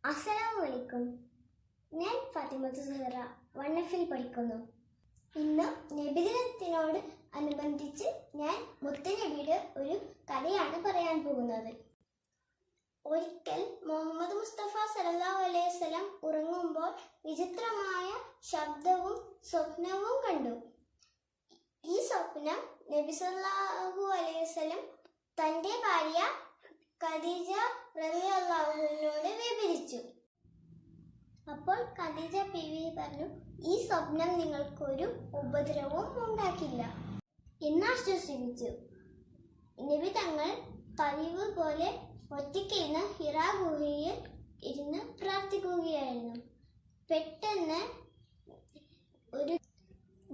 അസ്സലാമലൈക്കും. ഞാൻ ഫാത്തിമത്ത് സുഹറ 1F പഠിക്കുന്നു. ഇന്ന് നബിദിനത്തിനോട് അനുബന്ധിച്ച് ഞാൻ മുത്തുനബിയുടെ ഒരു കഥയാണ് പറയാൻ പോകുന്നത്. ഒരിക്കൽ മുഹമ്മദ് മുസ്തഫ സല്ലല്ലാഹു അലൈഹി വസല്ലം ഉറങ്ങുമ്പോൾ വിചിത്രമായ ശബ്ദവും സ്വപ്നവും കണ്ടു. ഈ സ്വപ്നം നബി സല്ലല്ലാഹു അലൈഹി വസല്ലം തൻ്റെ ഭാര്യ ഖദീജ റളിയല്ലാഹുവിനോട് വിവരിച്ചു. അപ്പോൾ ഖദീജ ബീവി പറഞ്ഞു, ഈ സ്വപ്നം നിങ്ങൾക്കൊരു ഉപദ്രവവും ഉണ്ടാക്കില്ല എന്നാശ്വസിപ്പിച്ചു. നബി തങ്ങൾ പതിവ് പോലെ ഒറ്റയ്ക്കിരുന്ന് ഹിറാ ഗുഹയിൽ ഇരുന്ന് പ്രാർത്ഥിക്കുകയായിരുന്നു. പെട്ടെന്ന് ഒരു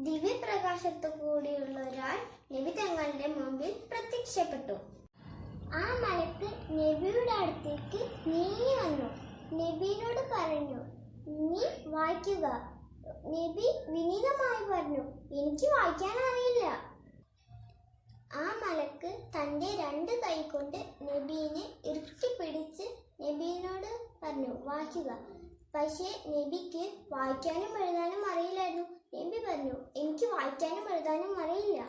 ദിവ്യപ്രകാശത്തോടെയുള്ള ഒരാൾ നബി തങ്ങളുടെ മുമ്പിൽ പ്രത്യക്ഷപ്പെട്ടു. ആ മലക്ക് നബിയുടെ അടുത്തേക്ക് നീങ്ങി വന്നു. നബിയോട് പറഞ്ഞു, നീ വായിക്കുക. നബി വിനീതമായി പറഞ്ഞു, എനിക്ക് വായിക്കാൻ അറിയില്ല. ആ മലക്ക് തൻ്റെ 2 കൈ കൊണ്ട് നബീനെ ഇറുക്കി പിടിച്ച് നബീനോട് പറഞ്ഞു, വായിക്കുക. പക്ഷേ നബിക്ക് വായിക്കാനും എഴുതാനും അറിയില്ലായിരുന്നു. നബി പറഞ്ഞു, എനിക്ക് വായിക്കാനും എഴുതാനും അറിയില്ല.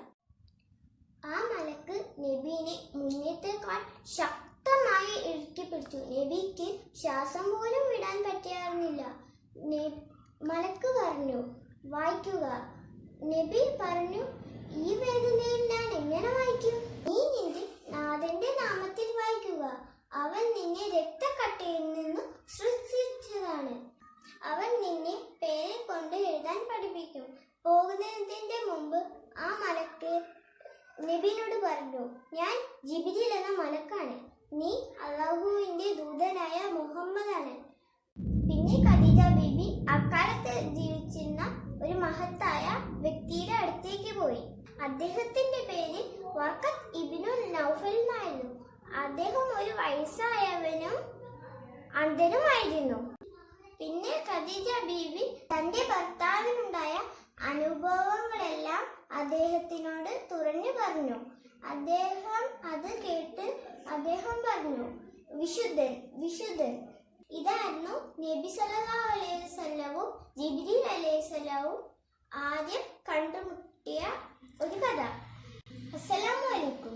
ആ മലക്ക് നബീനെ മുന്നേറ്റേക്കാൾ ശക്തമായി ഇറുക്കി പിടിച്ചു. നബിക്ക് ശ്വാസം പോലും വിടാൻ പറ്റിയിരുന്നില്ല. മലക്ക് പറഞ്ഞു, വായിക്കുക. നബി പറഞ്ഞു, ഈ വേദനയിൽ ഞാൻ എങ്ങനെ വായിക്കും? നീ നിന്റെ നാഥന്റെ നാമത്തിൽ വായിക്കുക. അവൻ നിന്നെ രക്തക്കട്ടയിൽ നിന്ന് സൃഷ്ടിച്ചതാണ്. അവൻ നിന്നെ പേരെ കൊണ്ട് എഴുതാൻ പഠിപ്പിക്കും. പോകുന്നതിന്റെ മുമ്പ് ആ മലക്ക് നബിയോട് പറഞ്ഞു, ഞാൻ ജിബ്രീൽ എന്ന മലക്കാണ്. നീ അല്ലാഹുവിന്റെ ദൂതനായ മുഹമ്മദാണ്. പിന്നെ ഖദീജ ബീബി അക്കാലത്ത് ജീവിച്ചിരുന്ന ഒരു മഹത്തായ വ്യക്തിയുടെ അടുത്തേക്ക് പോയി. അദ്ദേഹത്തിന്റെ പേര് വഖത്ത് ഇബ്നുൽ നൗഫൽ എന്നായിരുന്നു. അദ്ദേഹം ഒരു വയസ്സായവനും അന്ധനുമായിരുന്നു. പിന്നെ ഖദീജ ബീബി തന്റെ ഭർത്താവിനുണ്ടായ അനുഭവങ്ങളെല്ലാം അദ്ദേഹത്തിനോട് തുറന്നു പറഞ്ഞു. അദ്ദേഹം അത് കേട്ട് അദ്ദേഹം പറഞ്ഞു, വിശുദ്ധൻ വിശുദ്ധൻ. ഇതായിരുന്നു നബി സല്ലല്ലാഹു അലൈഹി വസല്ലവും ജിബ്രീൽ അലൈഹിസ്സലാമും ആദ്യം കണ്ടുമുട്ടിയ ഒരു കഥ. അസ്സലാമു അലൈക്കും.